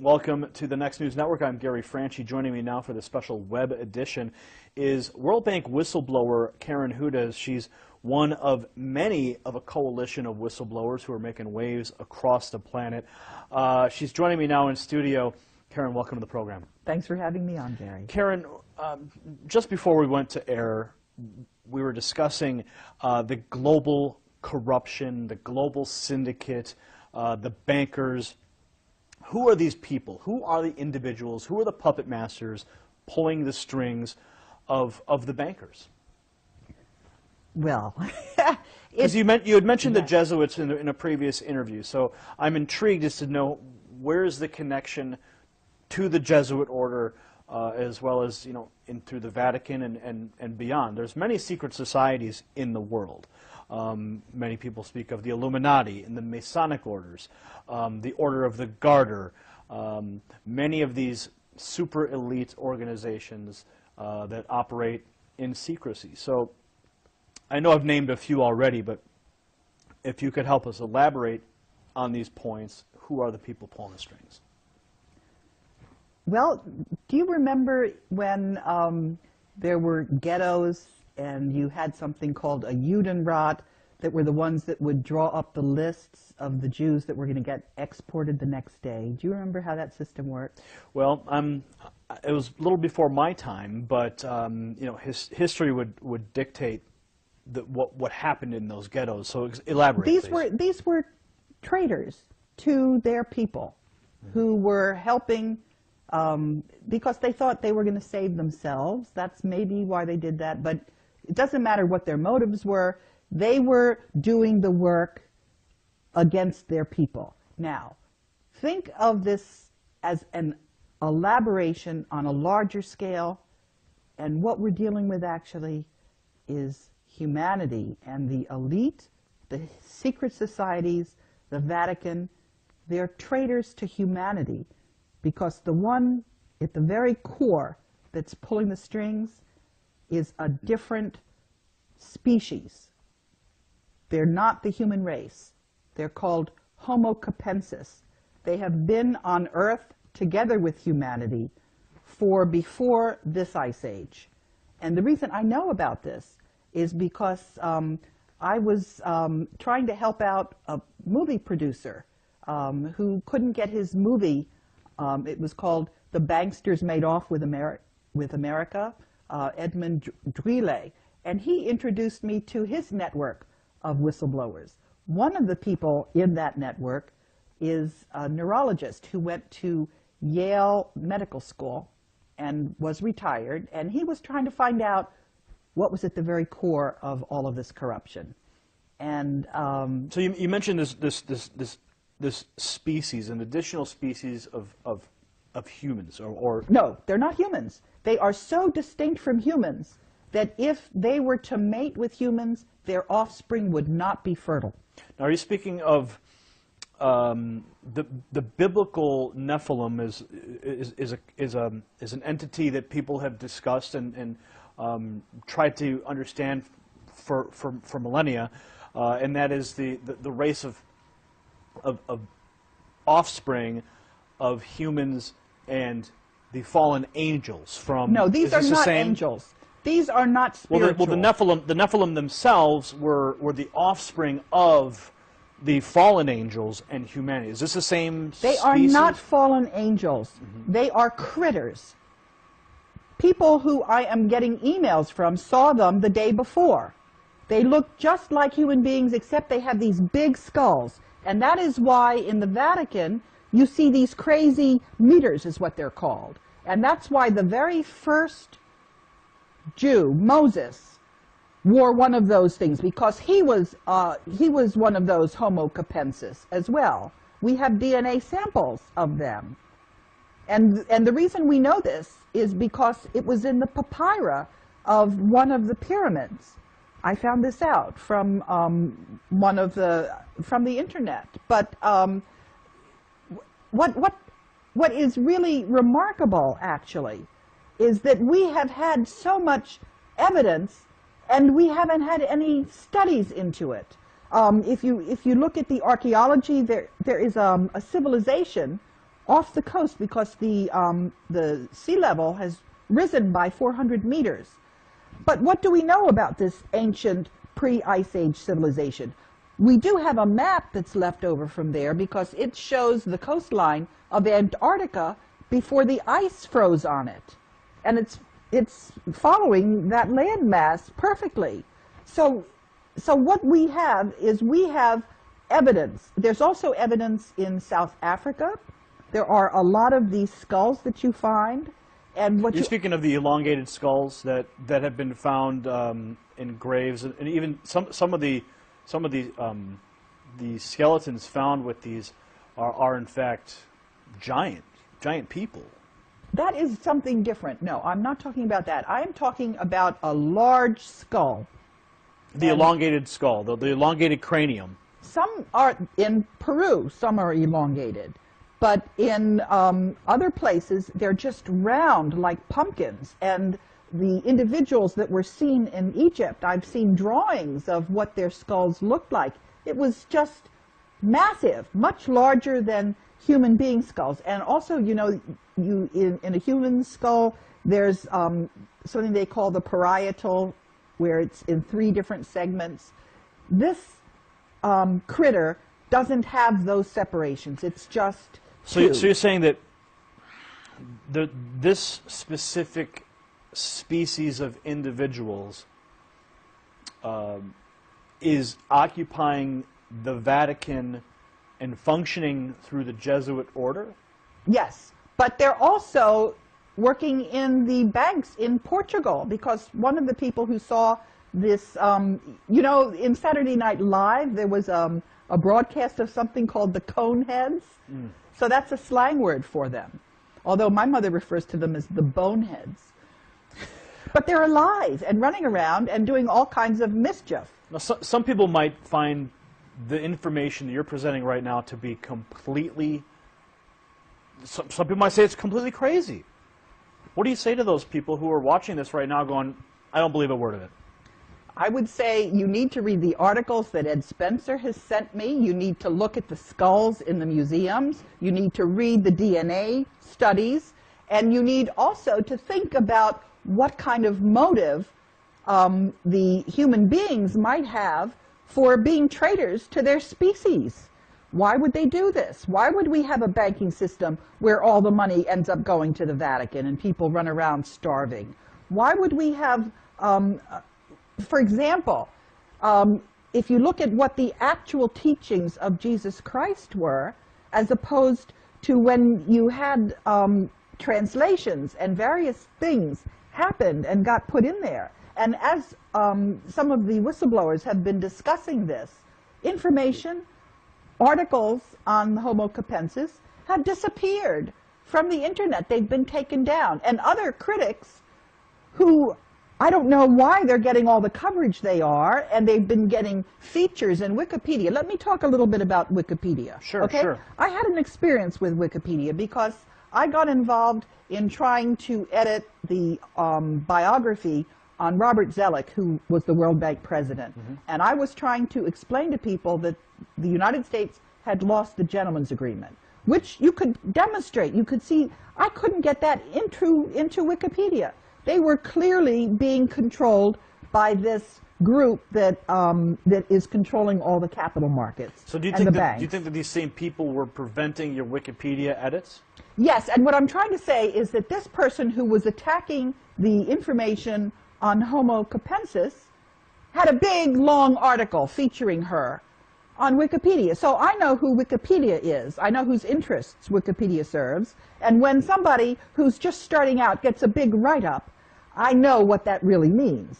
Welcome to the Next News Network. I'm Gary Franchi. Joining me now for the special web edition is World Bank whistleblower Karen Hudes. She's one of many of a coalition of whistleblowers who are making waves across the planet. She's joining me now in studio. Karen, welcome to the program. Thanks for having me on, Gary. Karen, just before we went to air, we were discussing the global corruption, the global syndicate, the bankers. Who are these people? Who are the individuals? Who are the puppet masters pulling the strings of the bankers? Well, because you had mentioned the Jesuits in a previous interview, so I'm intrigued as to know where's the connection to the Jesuit order, as well as through the Vatican and beyond. There's many secret societies in the world. Many people speak of the Illuminati and the Masonic orders, the Order of the Garter, many of these super elite organizations that operate in secrecy. So I know I've named a few already, but if you could help us elaborate on these points, who are the people pulling the strings? Well, do you remember when there were ghettos and you had something called a Judenrat that were the ones that would draw up the lists of the Jews that were going to get exported the next day? Do you remember how that system worked? Well, it was a little before my time, but history would dictate what happened in those ghettos. So elaborate, These were traitors to their people who were helping because they thought they were going to save themselves. That's maybe why they did that, but it doesn't matter what their motives were. They were doing the work against their people. Now, think of this as an elaboration on a larger scale, and what we're dealing with actually is humanity and the elite, the secret societies, the Vatican. They're traitors to humanity, because the one at the very core that's pulling the strings is a different species. They're not the human race. They're called Homo capensis. They have been on Earth together with humanity for before this ice age. And the reason I know about this is because I was trying to help out a movie producer who couldn't get his movie. It was called The Banksters Made Off with America, Edmund Drile. And he introduced me to his network of whistleblowers. One of the people in that network is a neurologist who went to Yale Medical School and was retired, and he was trying to find out what was at the very core of all of this corruption. And so you mentioned this species, an additional species of humans, or no, they're not humans. They are so distinct from humans that if they were to mate with humans, their offspring would not be fertile. Now, are you speaking of the biblical Nephilim is an entity that people have discussed and tried to understand for millennia, and that is the race of offspring of humans and the fallen angels from. No, these are not angels. These are not spiritual. Well, the Nephilim themselves were the offspring of the fallen angels and humanity. Is this the same species? They are not fallen angels. Mm-hmm. They are critters. People who I am getting emails from saw them the day before. They look just like human beings, except they have these big skulls. And that is why in the Vatican you see these crazy meters, is what they're called. And that's why the very first Jew, Moses, wore one of those things, because he was one of those Homo capensis as well. We have DNA samples of them. And the reason we know this is because it was in the papyri of one of the pyramids. I found this out from from the internet. But what is really remarkable, actually, is that we have had so much evidence, and we haven't had any studies into it. If you look at the archaeology, there is a civilization off the coast because the sea level has risen by 400 meters. But what do we know about this ancient pre-Ice Age civilization? We do have a map that's left over from there because it shows the coastline of Antarctica before the ice froze on it. And it's following that landmass perfectly. So what we have is we have evidence. There's also evidence in South Africa. There are a lot of these skulls that you find. And what You're speaking of the elongated skulls that have been found in graves, and even some of the skeletons found with these are in fact giant people. That is something different. No, I'm not talking about that. I am talking about a large skull. The elongated skull, the elongated cranium. Some are in Peru, some are elongated. But in other places, they're just round like pumpkins. And the individuals that were seen in Egypt, I've seen drawings of what their skulls looked like. It was just massive, much larger than human being skulls. And also, you know, in a human skull, there's something they call the parietal, where it's in 3 different segments. This critter doesn't have those separations. It's just so you're saying that this specific species of individuals is occupying the Vatican and functioning through the Jesuit order? Yes, but they're also working in the banks in Portugal, because one of the people who saw this, you know, in Saturday Night Live, there was a broadcast of something called the Coneheads. Mm. So that's a slang word for them, although my mother refers to them as the Boneheads. But they're alive and running around and doing all kinds of mischief. Now, some people might find the information that you're presenting right now to be completely, some people might say it's completely crazy. What do you say to those people who are watching this right now going, I don't believe a word of it? I would say you need to read the articles that Ed Spencer has sent me. You need to look at the skulls in the museums. You need to read the DNA studies. And you need also to think about what kind of motive the human beings might have for being traitors to their species. Why would they do this? Why would we have a banking system where all the money ends up going to the Vatican and people run around starving? Why would we have, for example, if you look at what the actual teachings of Jesus Christ were, as opposed to when you had translations and various things happened and got put in there. And as some of the whistleblowers have been discussing this, information, articles on Homo capensis have disappeared from the internet. They've been taken down. And other critics who, I don't know why they're getting all the coverage they are, and they've been getting features in Wikipedia. Let me talk a little bit about Wikipedia. Sure, okay? Sure. I had an experience with Wikipedia because I got involved in trying to edit the biography on Robert Zellick, who was the World Bank president. Mm-hmm. And I was trying to explain to people that the United States had lost the gentleman's agreement, which you could demonstrate. You could see, I couldn't get that into Wikipedia. They were clearly being controlled by this group that that is controlling all the capital markets. So do you and think the banks. Do you think that these same people were preventing your Wikipedia edits? Yes, and what I'm trying to say is that this person who was attacking the information on Homo capensis had a big, long article featuring her on Wikipedia. So I know who Wikipedia is. I know whose interests Wikipedia serves. And when somebody who's just starting out gets a big write-up, I know what that really means.